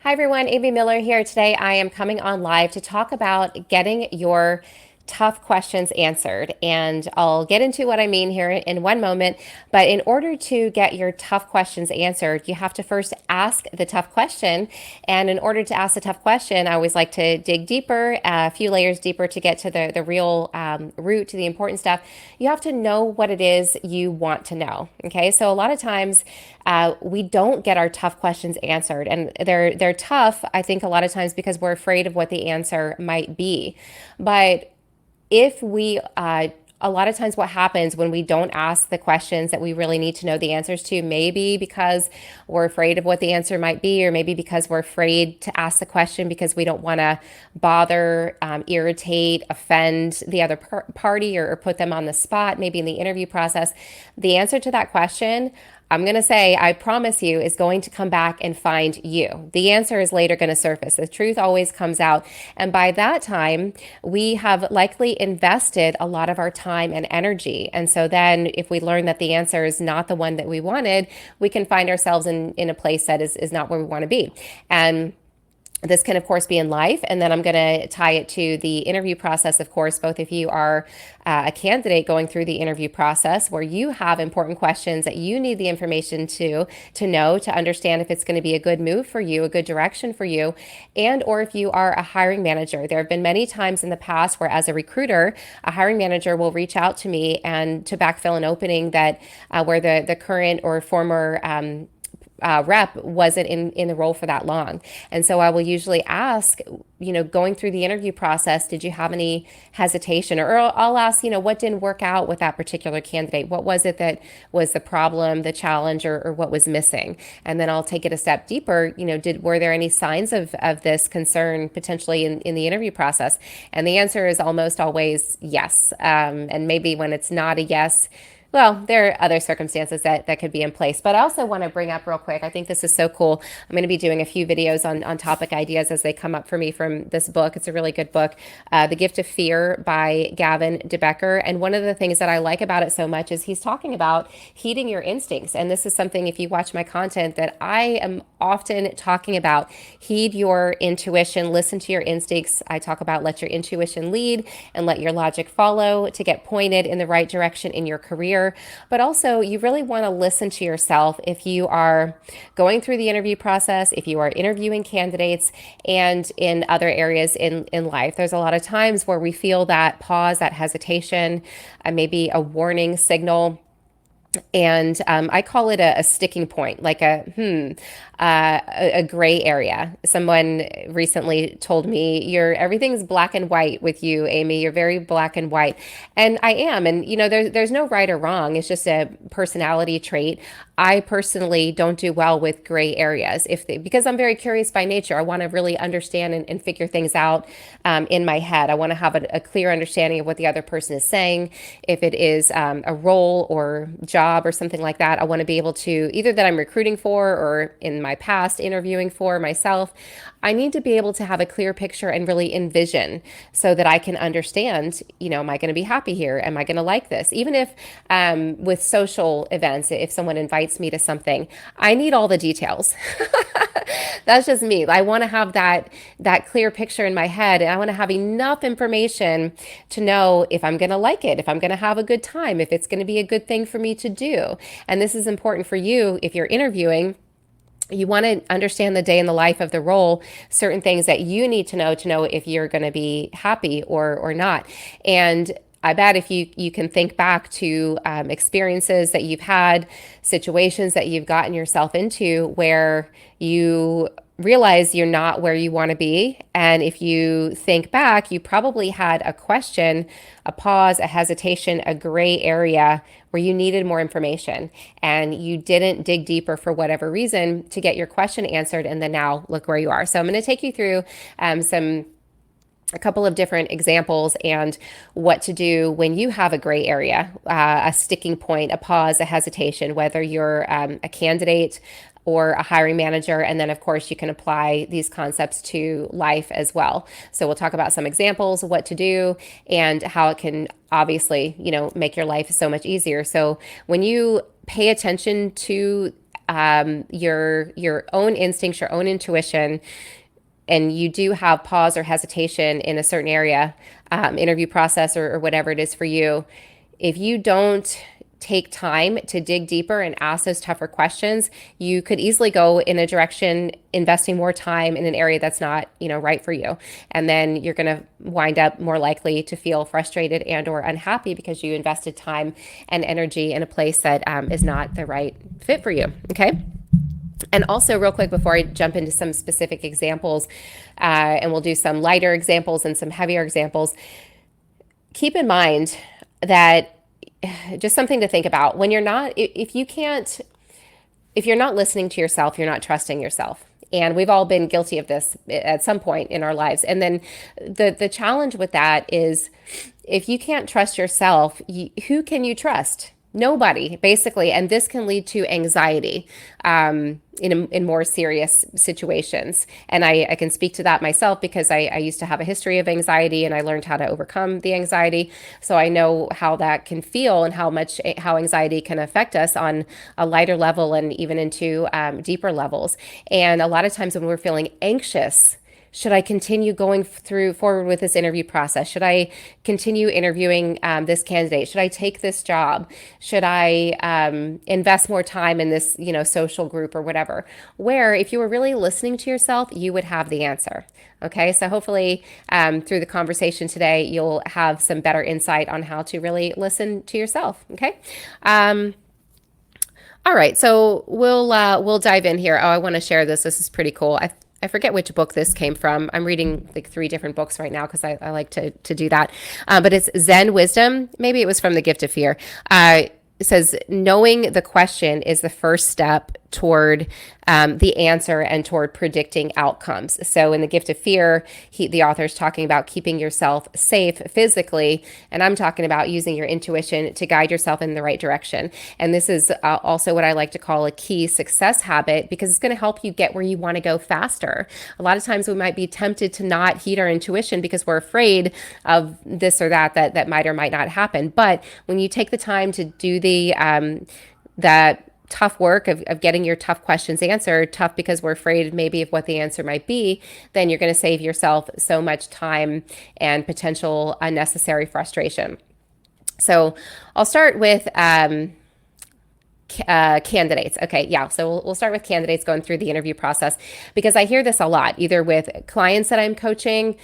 Hi everyone, Amy Miller here. Today I am coming on live to talk about getting your tough questions answered. And I'll get into what I mean here in one moment. But in order to get your tough questions answered, you have to first ask the tough question. And in order to ask the tough question, I always like to dig deeper, a few layers deeper to get to the real root, to the important stuff. You have to know what it is you want to know. Okay, so a lot of times we don't get our tough questions answered, and they're tough. I think a lot of times because we're afraid of what the answer might be. But if we a lot of times what happens when we don't ask the questions that we really need to know the answers to, maybe because we're afraid of what the answer might be, or maybe because we're afraid to ask the question because we don't want to bother, irritate, offend the other party, or put them on the spot, maybe in the interview process. The answer to that question, I'm going to say, I promise you, is going to come back and find you. The answer is later going to surface. The truth always comes out. And by that time, we have likely invested a lot of our time and energy. And so then if we learn that the answer is not the one that we wanted, we can find ourselves in a place that is not where we want to be. And this can, of course, be in life. And then I'm going to tie it to the interview process, of course, both if you are a candidate going through the interview process where you have important questions that you need the information to know, to understand if it's going to be a good move for you, a good direction for you, and or if you are a hiring manager. There have been many times in the past where, as a recruiter, a hiring manager will reach out to me and to backfill an opening that where the current or former rep wasn't in the role for that long. And so I will usually ask, going through the interview process, did you have any hesitation? Or I'll ask, what didn't work out with that particular candidate? What was it that was the problem, the challenge, or what was missing? And then I'll take it a step deeper. Were there any signs of this concern potentially in the interview process? And the answer is almost always yes. And maybe when it's not a yes, well, there are other circumstances that could be in place. But I also want to bring up real quick, I think this is so cool. I'm going to be doing a few videos on topic ideas as they come up for me from this book. It's a really good book, The Gift of Fear by Gavin de Becker. And one of the things that I like about it so much is he's talking about heeding your instincts. And this is something, if you watch my content, that I am often talking about. Heed your intuition, listen to your instincts. I talk about let your intuition lead and let your logic follow to get pointed in the right direction in your career. But also, you really want to listen to yourself if you are going through the interview process, if you are interviewing candidates, and in other areas in life. There's a lot of times where we feel that pause, that hesitation, maybe a warning signal. And I call it a sticking point, like a gray area. Someone recently told me, everything's black and white with you, Amy. You're very black and white. And I am. And, there's no right or wrong. It's just a personality trait. I personally don't do well with gray areas because I'm very curious by nature. I want to really understand and figure things out in my head. I want to have a clear understanding of what the other person is saying. If it is a role or job or something like that, I want to be able to, either that I'm recruiting for or in my past interviewing for myself, I need to be able to have a clear picture and really envision so that I can understand, am I going to be happy here? Am I going to like this? Even if with social events, if someone invites me to something, I need all the details. That's just me. I want to have that clear picture in my head, and I want to have enough information to know if I'm going to like it, if I'm going to have a good time, if it's going to be a good thing for me to do. And this is important for you if you're interviewing. You want to understand the day in the life of the role, certain things that you need to know if you're going to be happy or not. And I bet if you can think back to experiences that you've had, situations that you've gotten yourself into where you realize you're not where you want to be. And if you think back, you probably had a question, a pause, a hesitation, a gray area where you needed more information and you didn't dig deeper for whatever reason to get your question answered. And then now look where you are. So I'm going to take you through a couple of different examples and what to do when you have a gray area, a sticking point, a pause, a hesitation, whether you're a candidate or a hiring manager. And then, of course, you can apply these concepts to life as well. So we'll talk about some examples, what to do, and how it can obviously, make your life so much easier. So when you pay attention to your own instincts, your own intuition, and you do have pause or hesitation in a certain area, interview process or whatever it is for you, if you don't take time to dig deeper and ask those tougher questions, you could easily go in a direction investing more time in an area that's not, right for you. And then you're going to wind up more likely to feel frustrated and or unhappy because you invested time and energy in a place that is not the right fit for you. Okay. And also, real quick, before I jump into some specific examples, and we'll do some lighter examples and some heavier examples, keep in mind that just something to think about when you're not, if you're not listening to yourself, you're not trusting yourself. And we've all been guilty of this at some point in our lives. And then the challenge with that is if you can't trust yourself, who can you trust? Nobody, basically. And this can lead to anxiety in more serious situations. And I can speak to that myself because I used to have a history of anxiety and I learned how to overcome the anxiety. So I know how that can feel and how anxiety can affect us on a lighter level and even into deeper levels. And a lot of times when we're feeling anxious, should I continue going forward with this interview process? Should I continue interviewing this candidate? Should I take this job? Should I invest more time in this, social group or whatever? Where if you were really listening to yourself, you would have the answer. Okay, so hopefully through the conversation today, you'll have some better insight on how to really listen to yourself. Okay. All right, so we'll dive in here. Oh, I want to share this. This is pretty cool. I forget which book this came from. I'm reading like 3 different books right now because I like to do that. But it's Zen Wisdom. Maybe it was from The Gift of Fear. It says, knowing the question is the first step toward the answer and toward predicting outcomes. So in The Gift of Fear, the author is talking about keeping yourself safe physically, and I'm talking about using your intuition to guide yourself in the right direction. And this is also what I like to call a key success habit because it's going to help you get where you want to go faster. A lot of times we might be tempted to not heed our intuition because we're afraid of this or that might or might not happen. But when you take the time to do that tough work of getting your tough questions answered, tough because we're afraid maybe of what the answer might be, then you're going to save yourself so much time and potential unnecessary frustration. So I'll start with candidates. Okay, yeah. So we'll start with candidates going through the interview process because I hear this a lot, either with clients that I'm coaching,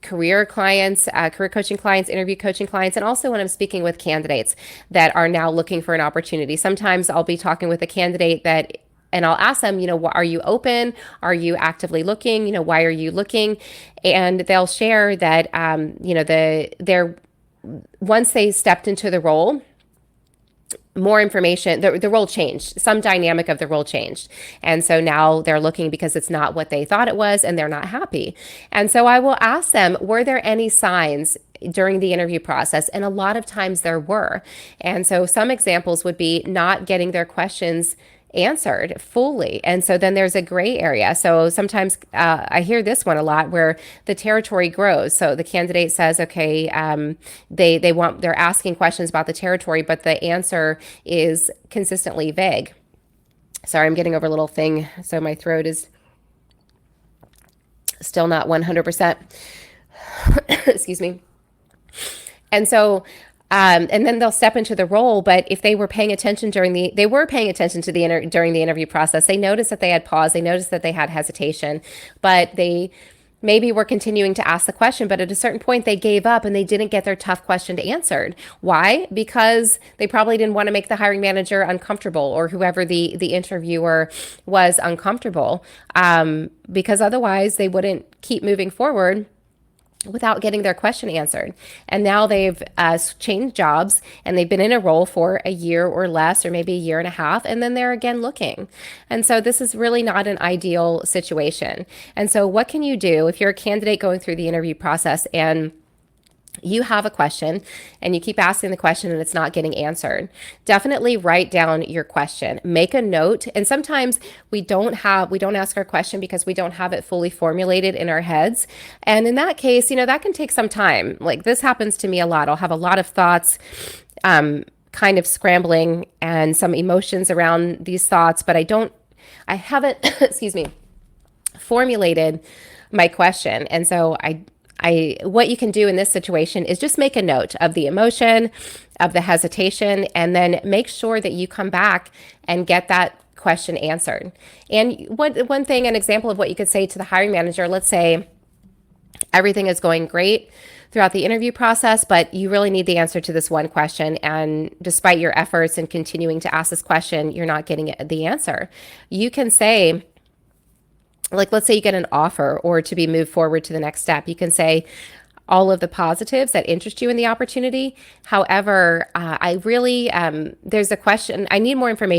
career clients, career coaching clients, interview coaching clients, and also when I'm speaking with candidates that are now looking for an opportunity. Sometimes I'll be talking with a candidate and I'll ask them, are you open? Are you actively looking? Why are you looking? And they'll share that, they're once they stepped into the role, more information, the role changed, some dynamic of the role changed. And so now they're looking because it's not what they thought it was and they're not happy. And so I will ask them, were there any signs during the interview process? And a lot of times there were. And so some examples would be not getting their questions answered fully. And so then there's a gray area. So sometimes I hear this one a lot where the territory grows. So the candidate says, okay, they're asking questions about the territory, but the answer is consistently vague. Sorry, I'm getting over a little thing. So my throat is still not 100%. Excuse me. And so and then they'll step into the role. But if they were paying attention during the interview process, they noticed that they had pause. They noticed that they had hesitation, but they maybe were continuing to ask the question. But at a certain point, they gave up and they didn't get their tough question answered. Why? Because they probably didn't want to make the hiring manager uncomfortable or whoever the interviewer was uncomfortable, because otherwise they wouldn't keep moving forward without getting their question answered. And now they've changed jobs and they've been in a role for a year or less, or maybe a year and a half, and then they're again looking. And so this is really not an ideal situation. And so what can you do if you're a candidate going through the interview process and you have a question and you keep asking the question and it's not getting answered? Definitely write down your question, make a note. And sometimes we don't ask our question because we don't have it fully formulated in our heads. And in that case, that can take some time. Like this happens to me a lot. I'll have a lot of thoughts, kind of scrambling and some emotions around these thoughts, but I haven't, excuse me, formulated my question. And so what you can do in this situation is just make a note of the emotion, of the hesitation, and then make sure that you come back and get that question answered. And one thing, an example of what you could say to the hiring manager, let's say everything is going great throughout the interview process, but you really need the answer to this one question. And despite your efforts in continuing to ask this question, you're not getting the answer. You can say, like, let's say you get an offer or to be moved forward to the next step. You can say all of the positives that interest you in the opportunity. However, I really, there's a question, I need more information